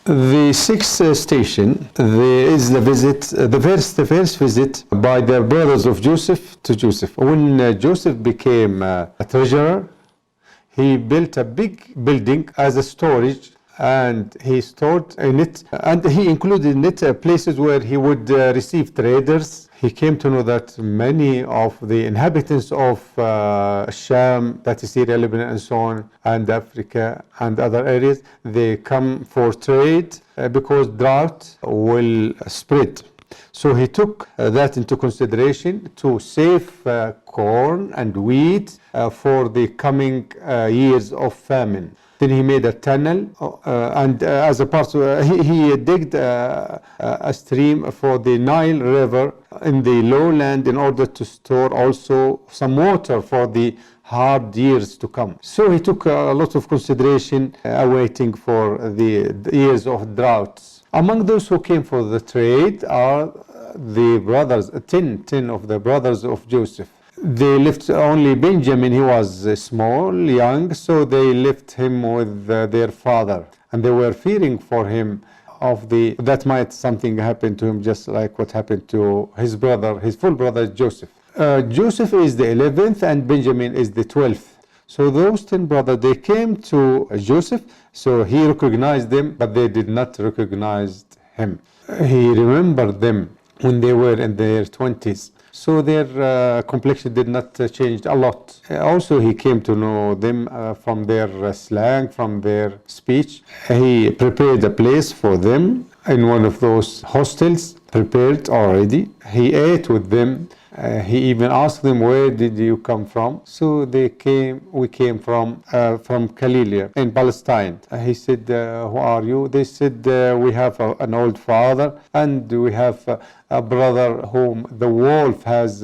The sixth station is the visit, the first visit by the brothers of Joseph to Joseph. When Joseph became a treasurer, he built a big building as a storage, and he stored in it, and he included in it places where he would receive traders. He came to know that many of the inhabitants of Sham, that is Syria, Lebanon, and so on, and Africa and other areas, they come for trade because drought will spread. So he took that into consideration to save corn and wheat for the coming years of famine. Then he made a tunnel, and as a part of, he digged a stream for the Nile River in the lowland in order to store also some water for the hard years to come. So he took a lot of consideration awaiting for the years of droughts. Among those who came for the trade are the brothers, 10 of the brothers of Joseph. They left only Benjamin. He was small, young, so they left him with their father, and they were fearing for him that might something happen to him, just like what happened to his brother, his full brother Joseph. Joseph is the 11th and Benjamin is the 12th. So those 10 brothers, they came to Joseph, so he recognized them, but they did not recognize him. He remembered them when they were in their 20s. So their complexion did not change a lot. Also, he came to know them from their slang, from their speech. He prepared a place for them in one of those hostels prepared already. He ate with them. He even asked them, where did you come from? So we came from Galilee in Palestine. He said, who are you? They said, we have an old father, and we have a brother whom the wolf has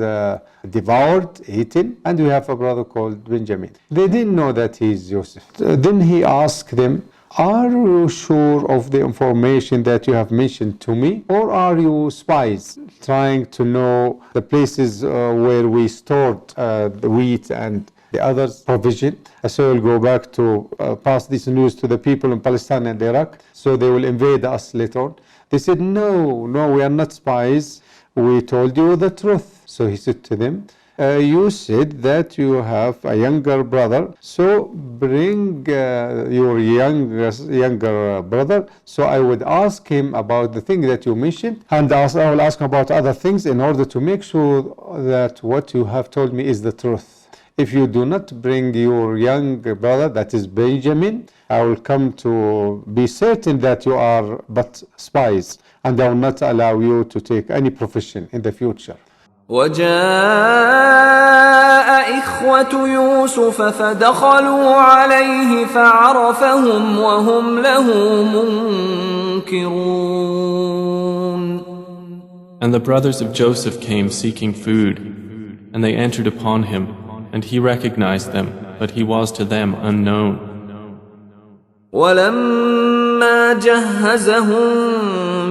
devoured, eaten, and we have a brother called Benjamin. They didn't know that he is Joseph. Then he asked them, are you sure of the information that you have mentioned to me, or are you spies trying to know the places where we stored the wheat and the other provision? So we'll go back to pass this news to the people in Palestine and Iraq, so they will invade us later on. They said, no, we are not spies. We told you the truth. So he said to them, you said that you have a younger brother, so bring your younger brother, so I would ask him about the thing that you mentioned, and I will ask him about other things in order to make sure that what you have told me is the truth. If you do not bring your young brother, that is Benjamin, I will come to be certain that you are but spies, and I will not allow you to take any profession in the future. وجاء إخوة يوسف فدخلوا عليه فعرفهم وهم له منكرون. And the brothers of Joseph came seeking food, and they entered upon him, and he recognized them, but he was to them unknown. ولما جهزهم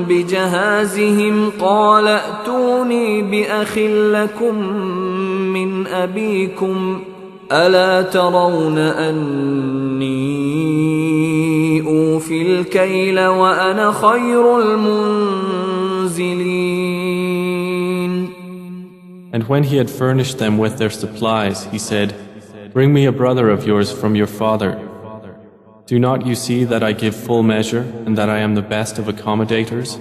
بجهازهم قال ائتوني بأخ لكم من أبيكم ألا ترون أني أوفي الكيل وأنا خير المنزلين. And when he had furnished them with their supplies, he said, bring me a brother of yours from your father. Do not you see that I give full measure, and that I am the best of accommodators?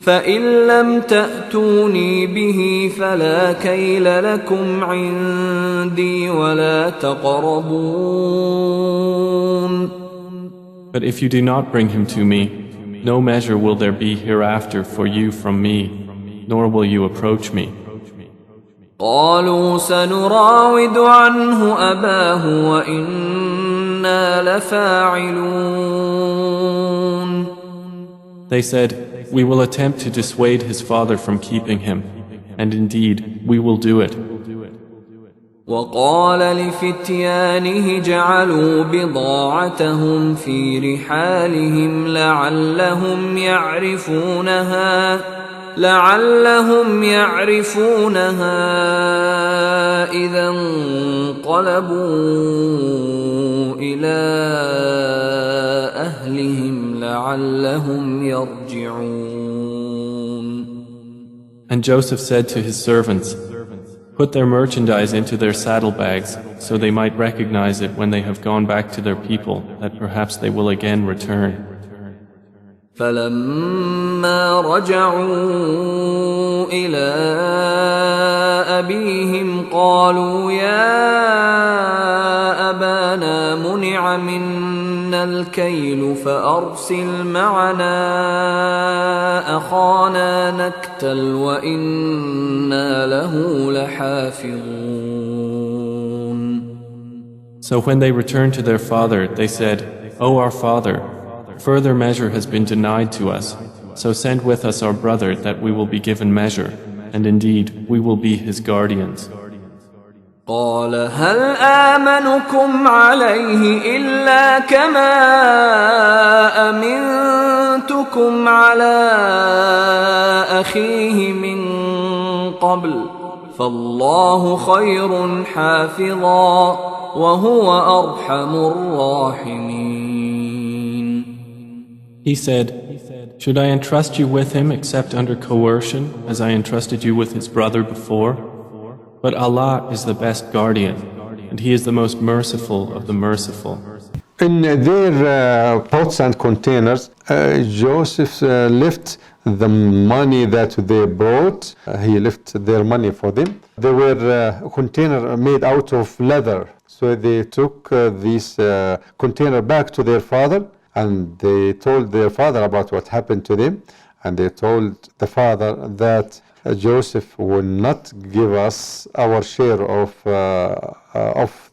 فَإِن لَّمْ تَأْتُونِي بِهِ فَلَا كَيْلَ لَكُمْ عِندِي وَلَا تَقْرَبُونَ. But if you do not bring him to me, no measure will there be hereafter for you from me, nor will you approach me. قالوا سنراود عنه أباه وإنا لفاعلون. They said, we will attempt to dissuade his father from keeping him, and indeed we will do it. وقال لفتيانه جعلوا بضاعتهم في رحالهم لعلهم يعرفونها إذا انقلبوا إلى أهلهم لعلهم يرجعون. And Joseph said to his servants, "Put their merchandise into their saddlebags, so they might recognize it when they have gone back to their people, that perhaps they will again return." فلما رجعوا إلى أبيهم قالوا يا أبانا منع منا الكيل فأرسل معنا أخانا نكتل وإنا له لحافظون. So when they returned to their father, they said, "O our father, further measure has been denied to us, so send with us our brother that we will be given measure, and indeed we will be his guardians." قال هل آمنكم عليه إلا كما أمنتكم على أخيه من قبل فالله خير حافظا وهو أرحم الراحمين. He said, "Should I entrust you with him except under coercion, as I entrusted you with his brother before? But Allah is the best guardian, and He is the most merciful of the merciful." In their pots and containers, Joseph left the money that they brought. He left their money for them. They were container made out of leather. So they took this container back to their father, and they told their father about what happened to them. And they told the father that Joseph will not give us our share of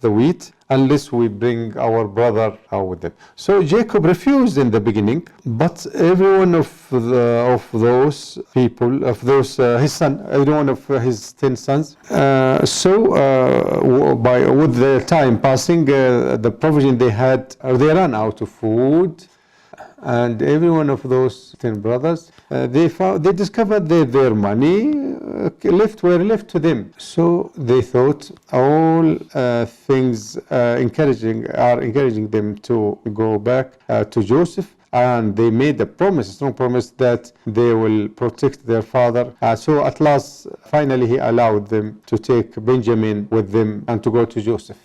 the wheat unless we bring our brother out with them. So Jacob refused in the beginning, but every one of those people, his son, every one of his 10 sons. With the time passing, the provision they had, they ran out of food. And every one of those 10 brothers, they discovered that their money were left to them. So they thought all things are encouraging them to go back to Joseph, and they made a strong promise that they will protect their father. So at last, finally, he allowed them to take Benjamin with them and to go to Joseph.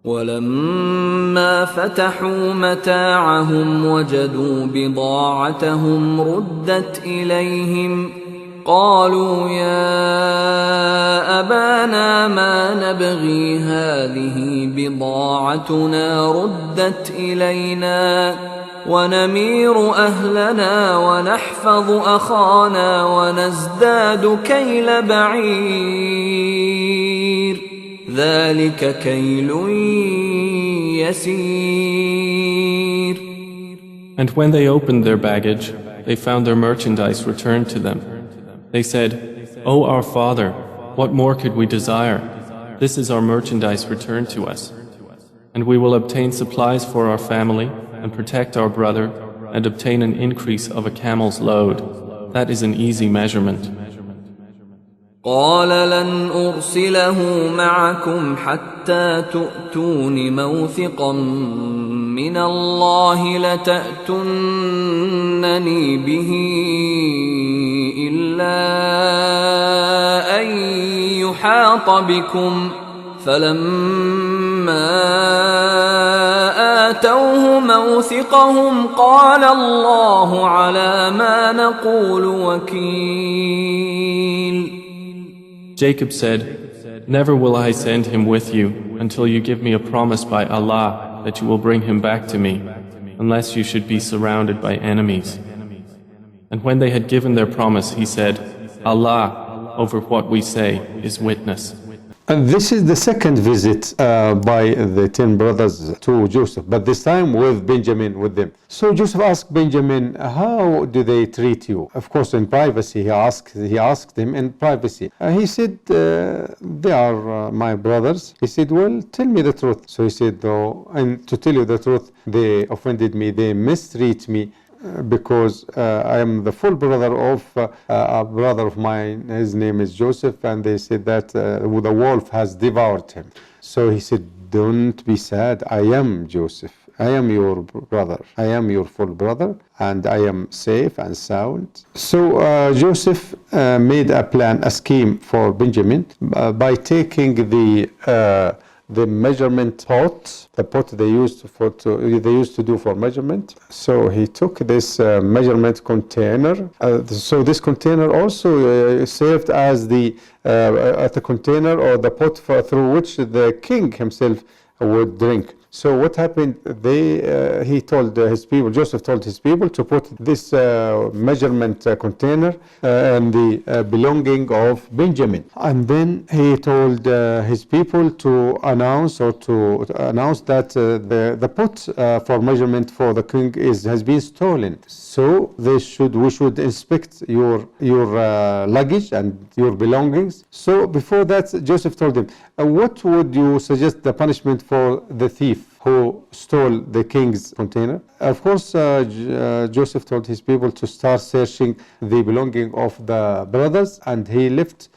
ولما فتحوا متاعهم وجدوا بضاعتهم ردت إليهم قالوا يا أبانا ما نبغي هذه بضاعتنا ردت إلينا ونمير أهلنا ونحفظ أخانا ونزداد كيل بعير ذلك كيل يسير. And when they opened their baggage, they found their merchandise returned to them. They said, "O our father, what more could we desire? This is our merchandise returned to us. And we will obtain supplies for our family and protect our brother and obtain an increase of a camel's load. That is an easy measurement." قال لن أرسله معكم حتى تؤتون موثقا من الله لتأتونني به إلا أن يحاط بكم فلما آتوه موثقهم قال الله على ما نقول وكيل. Jacob said, "Never will I send him with you until you give me a promise by Allah that you will bring him back to me, unless you should be surrounded by enemies." And when they had given their promise, he said, "Allah, over what we say, is witness." And this is the second visit by the 10 brothers to Joseph, but this time with Benjamin with them. So Joseph asked Benjamin, "How do they treat you?" Of course, in privacy, he asked him in privacy. He said, "They are my brothers." He said, "Well, tell me the truth." So he said, "No, and to tell you the truth, they offended me, they mistreat me. Because I am the full brother of a brother of mine, his name is Joseph, and they said that the wolf has devoured him." So he said, "Don't be sad, I am Joseph. I am your brother. I am your full brother, and I am safe and sound. So Joseph made a plan, a scheme for Benjamin by taking the measurement pot, the pot they used to do for measurement. So he took this measurement container. So this container also served as the container or the pot through which the king himself would drink. So what happened? He told his people, Joseph told his people to put this measurement container in the belonging of Benjamin. And then he told his people to announce that the pot for measurement for the king has been stolen. So we should inspect your luggage and your belongings. So before that, Joseph told them, what would you suggest the punishment for the thief who stole the king's container? Of course, Joseph told his people to start searching the belonging of the brothers, and he left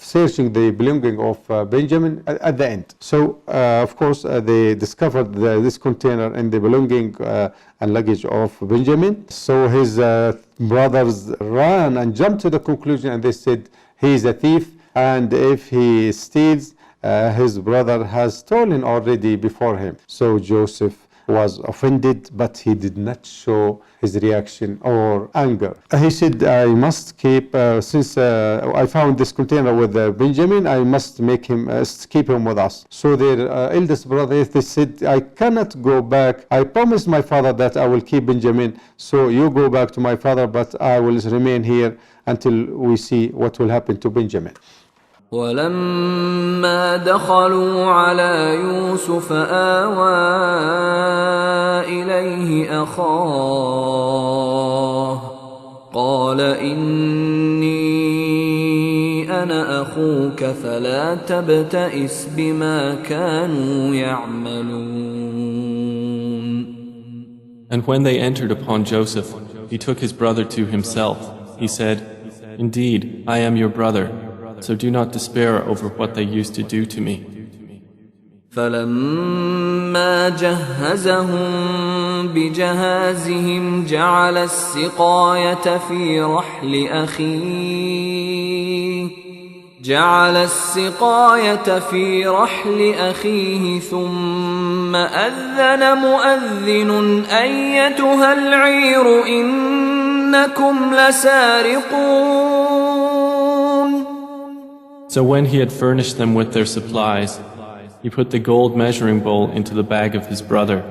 searching the belonging of Benjamin at the end. So, of course, they discovered this container in the belonging and luggage of Benjamin. So his brothers ran and jumped to the conclusion, and they said, he is a thief, and if he steals, his brother has stolen already before him. So Joseph was offended, but he did not show his reaction or anger. He said, I must keep, since I found this container with Benjamin, I must make him, keep him with us. So their eldest brother, they said, I cannot go back. I promised my father that I will keep Benjamin, so you go back to my father, but I will remain here until we see what will happen to Benjamin. ولما دخلوا على يوسف آوى إليه أخاه قال إني أنا أخوك فلا تبتئس بما كانوا يعملون. And when they entered upon Joseph, he took his brother to himself. He said, Indeed, I am your brother. So do not despair over what they used to do to me. فلما جهزهم بجهازهم جعل السقاية في رحل أخيه ثم أذن مؤذن أيتها العير إنكم لسارقون. So when he had furnished them with their supplies, he put the gold measuring bowl into the bag of his brother.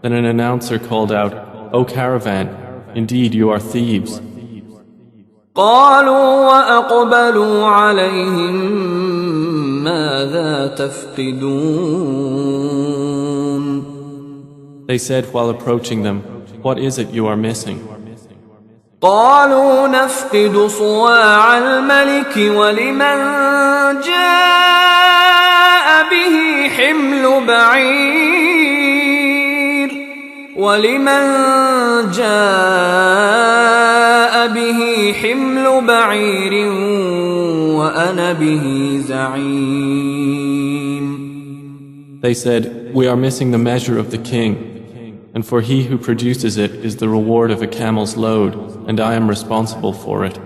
Then an announcer called out, O caravan, indeed you are thieves. قالوا وأقبلوا عليهم ماذا تفقدون. They said while approaching them, What is it you are missing? قالوا نفقد صواع الملك ولمن جاء به حمل بعير وأنا به زعيم. They said, We are missing the measure of the king, and for he who produces it is the reward of a camel's load, and I am responsible for it.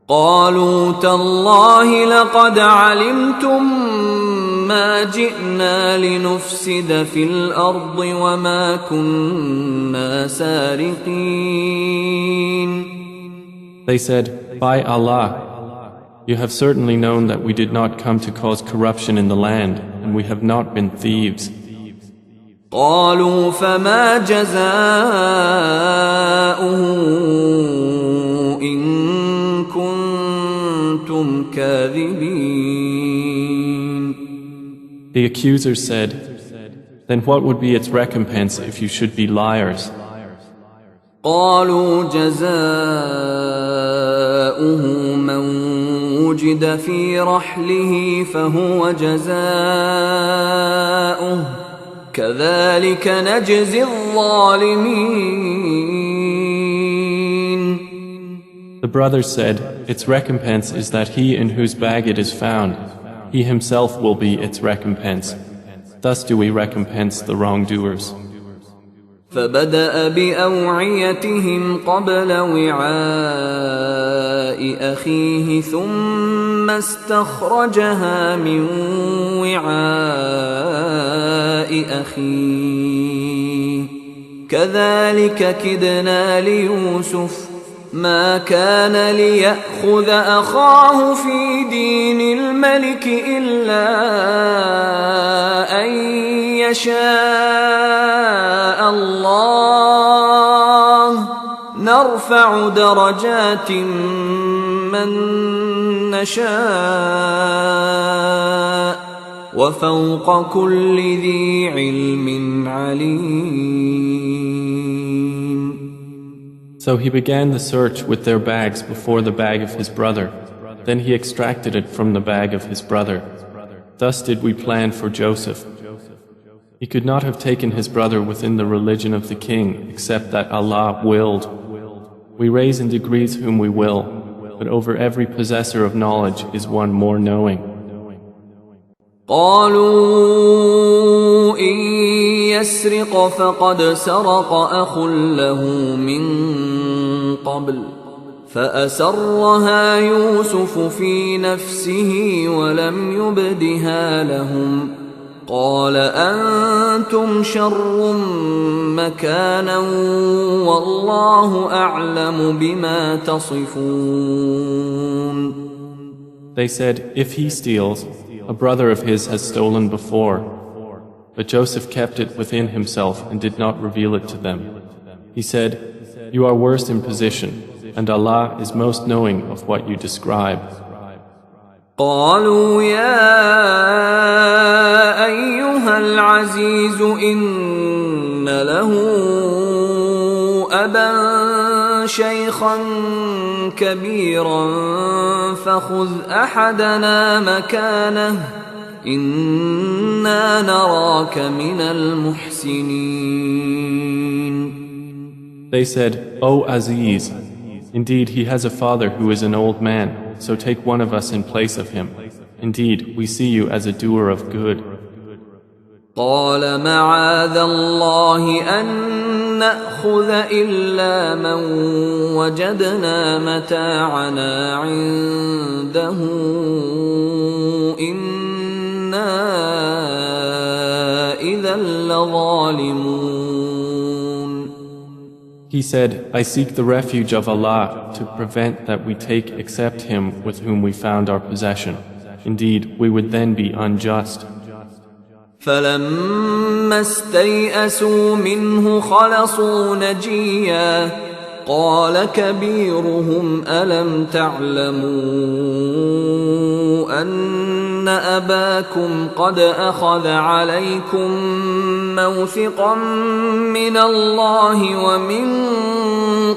قالوا تالله لقد علمتم ما جئنا لنفسد في الأرض وما كنا سارقين. They said, By Allah, you have certainly known that we did not come to cause corruption in the land, and we have not been thieves. قالوا فما جزاؤه إن كنتم كاذبين. The accusers said, Then what would be its recompense if you should be liars? قالوا جزاؤه من وجد في رحله فهو جزاؤه كذلك نجزي الظالمين. The brothers said, Its recompense is that he in whose bag it is found, he himself will be its recompense. Thus do we recompense the wrongdoers. فبدأ بأوعيتهم قبل وعاء أخيه ثم استخرجها من وعاء أخيه كذلك كدنا ليوسف ما كان ليأخذ أخاه في دين الملك إلا أن يشاء الله نرفع درجات من نشاء وفوق كل ذي علم عليم. So he began the search with their bags before the bag of his brother. Then he extracted it from the bag of his brother. Thus did we plan for Joseph. He could not have taken his brother within the religion of the king except that Allah willed. We raise in degrees whom we will, but over every possessor of knowledge is one more knowing. قالوا إن يسرق فقد سرق أخ له من قبل فأسرها يوسف في نفسه ولم يبدها لهم قال أنتم شر مكانا والله أعلم بما تصفون. They said, if he steals, a brother of his has stolen before. But Joseph kept it within himself and did not reveal it to them. He said, you are worst in position, and Allah is most knowing of what you describe. قالوا يا أيها العزيز إن له أبا شيخا كبيرا فخذ أحدنا مكانه إنا نراك من المحسنين. They said, O Aziz, indeed he has a father who is an old man, so take one of us in place of him. Indeed, we see you as a doer of good. قال معاذ الله أن نأخذ إلا من وجدنا متاعنا عنده إنا إذا لظالمون. He said, I seek the refuge of Allah to prevent that we take except him with whom we found our possession. Indeed, we would then be unjust. فلما استيئسوا منه خلصوا نجيا قال كبيرهم ألم تعلموا أن أباكم قد أخذ عليكم موثقا من الله ومن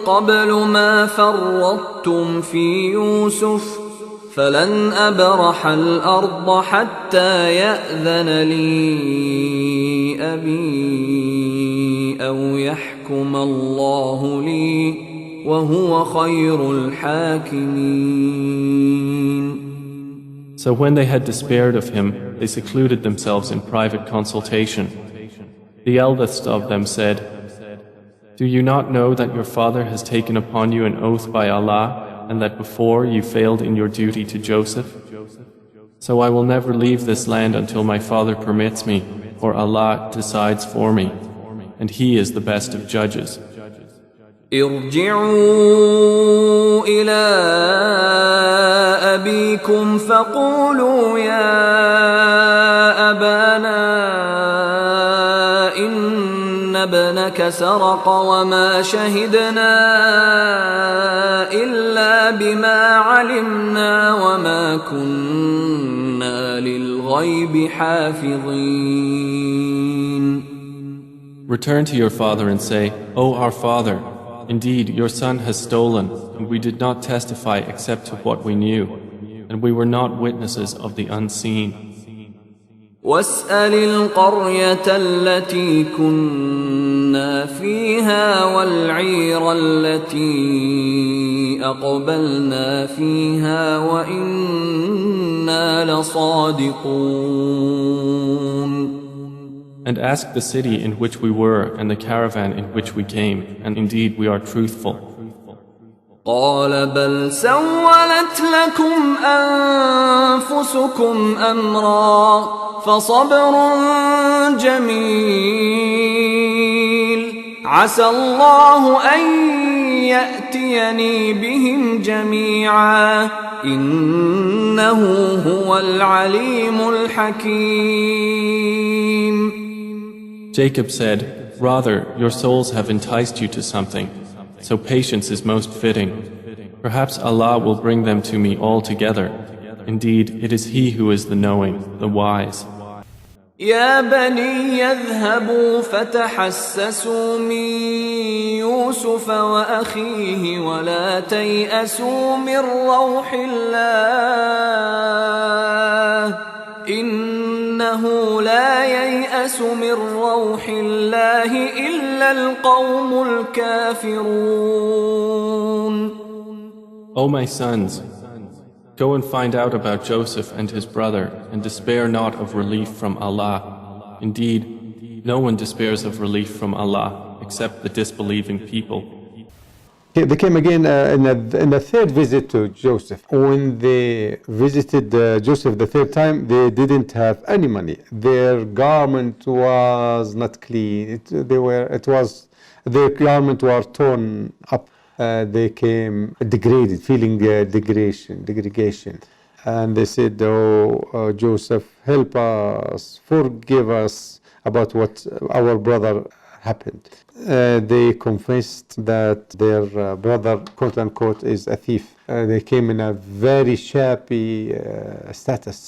قبل ما فرطتم في يوسف فلن أبرح الأرض حتى يأذن لي أبي أو يحكم الله لي وهو خير الحاكمين. So when they had despaired of him, they secluded themselves in private consultation. The eldest of them said, do you not know that your father has taken upon you an oath by Allah and that before you failed in your duty to Joseph? So I will never leave this land until my father permits me, or Allah decides for me, and He is the best of judges. ارجعوا إلى أبيكم فقولوا يا أبانا إن ابنك سرق وما شهدنا إلا بما علمنا وما كنا للغيب حافظين. Return to your father and say, O our father, indeed your son has stolen, and we did not testify except to what we knew, and we were not witnesses of the unseen. واسأل القرية التي كنا فيها والعير التي أقبلنا فيها وإنا لصادقون. And ask the city in which we were and the caravan in which we came, and indeed we are truthful. قال بل سولت لكم أنفسكم أمرا فصبر جميل عسى الله أن يأتيني بهم جميعا إنه هو العليم الحكيم. Jacob said, Rather, your souls have enticed you to something, so patience is most fitting. Perhaps Allah will bring them to me all together. Indeed, it is He who is the knowing, the wise. يا بني يذهبوا فتحسسوا من يوسف وأخيه ولا تيأسوا من روح الله إنه لا ييأس من روح الله إلا القوم الكافرون. O my sons, go and find out about Joseph and his brother, and despair not of relief from Allah. Indeed, no one despairs of relief from Allah except the disbelieving people. They came again in the third visit to Joseph. When they visited Joseph the third time, they didn't have any money. Their garment was not clean. Their garment were torn up. They came degraded, feeling degradation. And they said, "Oh, Joseph, help us, forgive us about what our brother happened." They confessed that their brother, quote unquote, is a thief. They came in a very shabby status.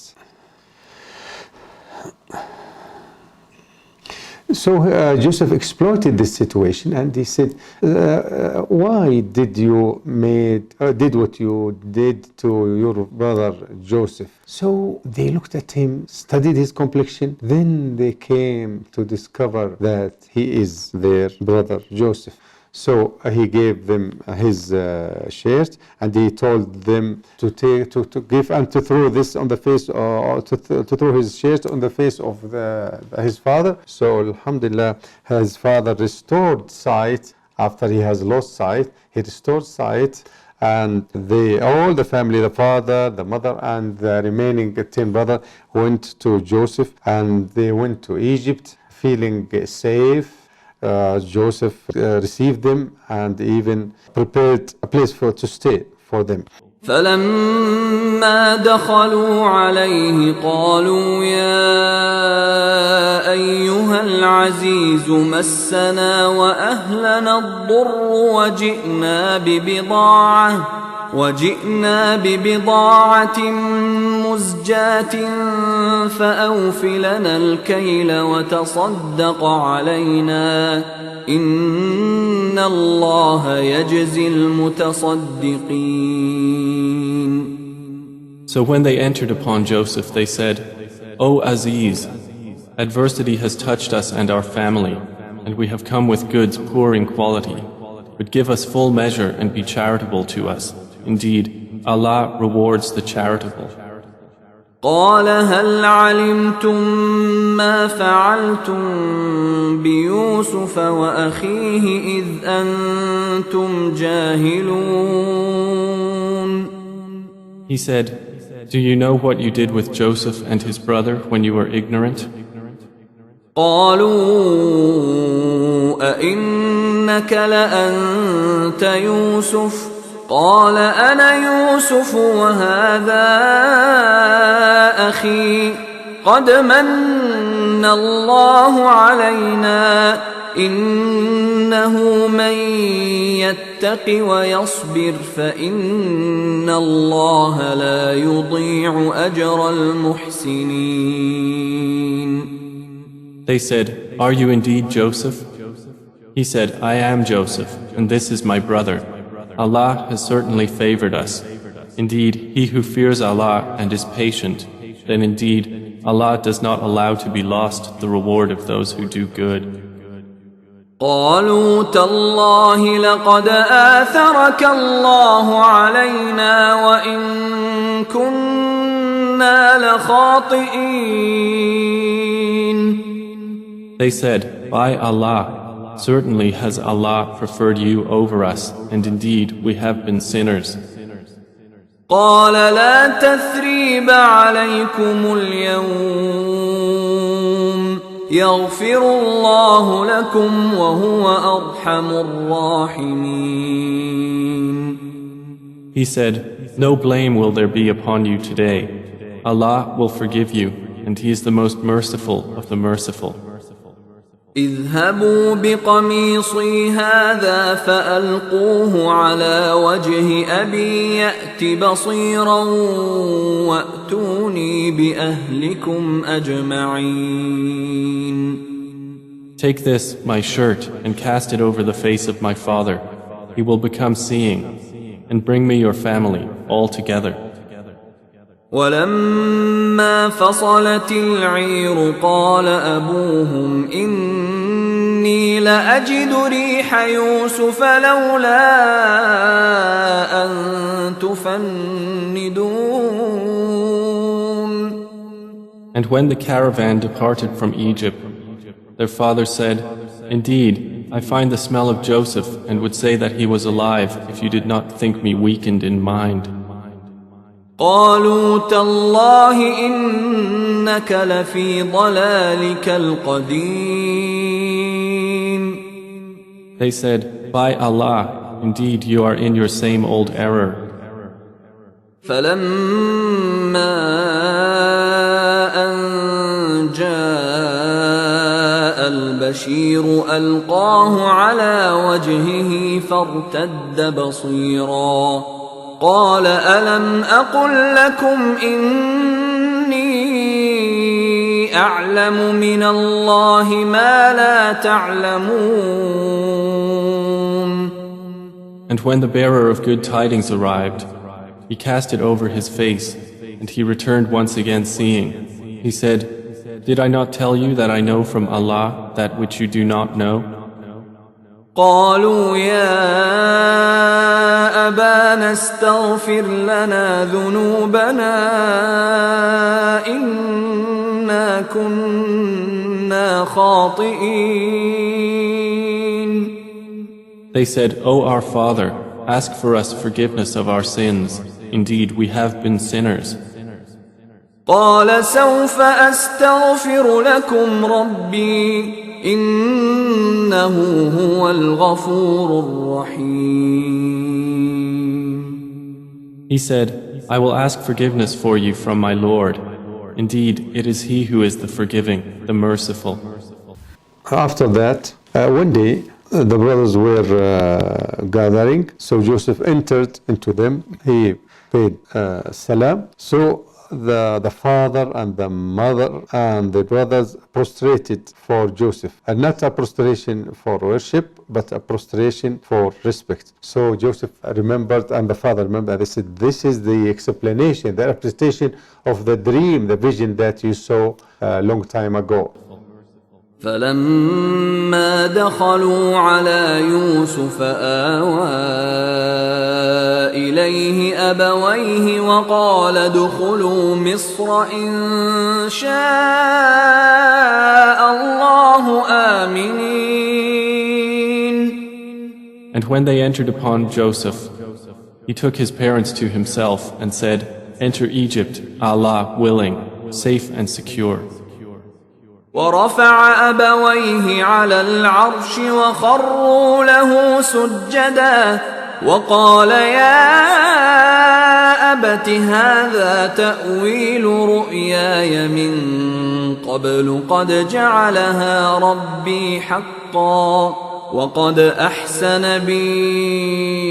So Joseph exploited this situation, and he said, "Why did you did what you did to your brother Joseph?" So they looked at him, studied his complexion. Then they came to discover that he is their brother Joseph. So he gave them his shirt, and he told them to give and to throw this on the face, or to throw his shirt on the face of his father. So alhamdulillah, his father restored sight after he has lost sight. He restored sight, and all the family, the father, the mother, and the remaining 10 brothers went to Joseph, and they went to Egypt feeling safe. Joseph received them and even prepared a place to stay for them. فلما دخلوا عليه قالوا يا أيها العزيز مسنا وأهلنا الضر وجئنا ببضاعة مزجاة فأوف لنا الكيل وتصدق علينا إن الله يجزي المتصدقين. So when they entered upon Joseph, they said, O Aziz, adversity has touched us and our family, and we have come with goods poor in quality, but give us full measure and be charitable to us. Indeed, Allah rewards the charitable. قال هل علمتم ما فعلتم بيوسف وأخيه إذ أنتم جاهلون. He said, Do you know what you did with Joseph and his brother when you were ignorant? قالوا أئنك لأنت يوسف قال أنا يوسف وهذا أخي قد من الله علينا إنه من يتق ويصبر فإن الله لا يضيع أجر المحسنين. They said, Are you indeed Joseph? He said, I am Joseph, and this is my brother. Allah has certainly favored us. Indeed, he who fears Allah and is patient, then indeed Allah does not allow to be lost the reward of those who do good. قالوا تالله لقد آثرك الله علينا وإن كنا لخاطئين. They said, By Allah, certainly has Allah preferred you over us, and indeed we have been sinners. قال لا تثريب عليكم اليوم يغفر الله لكم وهو أرحم الراحمين. He said, No blame will there be upon you today. Allah will forgive you, and He is the most merciful of the merciful. اذهبوا بقميصي هذا فألقوه على وجه أبي يأت بصيرا وأتوني بأهلكم أجمعين. Take this, my shirt, and cast it over the face of my father. He will become seeing, and bring me your family all together. ولما فصلت العير قال أبوهم إني لأجد ريح يوسف لولا أن تفندون. And when the caravan departed from Egypt, their father said, Indeed, I find the smell of Joseph and would say that he was alive if you did not think me weakened in mind. قالوا تالله إنك لفي ضلالك القديم. They said, By Allah, indeed you are in your same old error. فلما أن جاء البشير ألقاه على وجهه فارتد بصيرا قال ألم أقل لكم إني أعلم من الله ما لا تعلمون. And when the bearer of good tidings arrived, he cast it over his face, and he returned once again seeing. He said, Did I not tell you that I know from Allah that which you do not know? قالوا يا أبانا استغفر لنا ذنوبنا إنا كنا خاطئين. They said, O our Father, ask for us forgiveness of our sins. Indeed, we have been sinners. قال سوف أستغفر لكم ربي إنه هو الغفور الرحيم. He said, I will ask forgiveness for you from my Lord. Indeed, it is He who is the forgiving, the merciful. After that, one day, the brothers were gathering, so Joseph entered into them. He paid salam. So the father and the mother and the brothers prostrated for Joseph, and not a prostration for worship, but a prostration for respect. So Joseph remembered, and the father remembered, they said, this is the explanation, the representation of the dream, the vision that you saw a long time ago. فلما دخلوا على يوسف آوى إليه أبويه وقال ادخلوا مصر إن شاء الله آمنين. And when they entered upon Joseph, he took his parents to himself and said, Enter Egypt, Allah willing, safe and secure. ورفع أبويه على العرش وخروا له سجدا وقال يا أبت هذا تأويل رؤياي من قبل قد جعلها ربي حقا وقد أحسن بي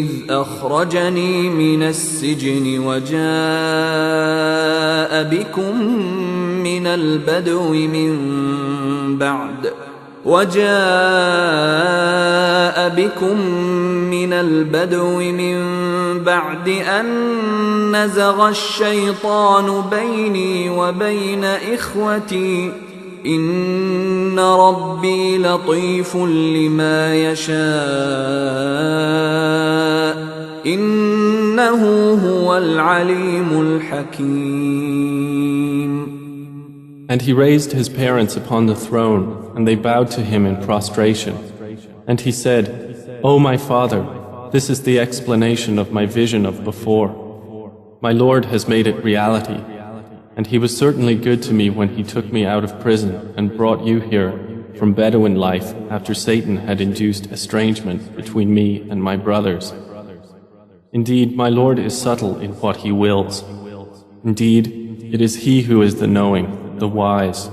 إذ أخرجني من السجن وجاء بكم من البدو من بعد أن نزغ الشيطان بيني وبين إخوتي إن ربي لطيف لما يشاء إنه هو العليم الحكيم. And he raised his parents upon the throne, and they bowed to him in prostration. And he said, O my father, this is the explanation of my vision of before. My Lord has made it reality. And he was certainly good to me when he took me out of prison and brought you here from Bedouin life after Satan had induced estrangement between me and my brothers. Indeed, my Lord is subtle in what he wills. Indeed, it is he who is the knowing, the wise.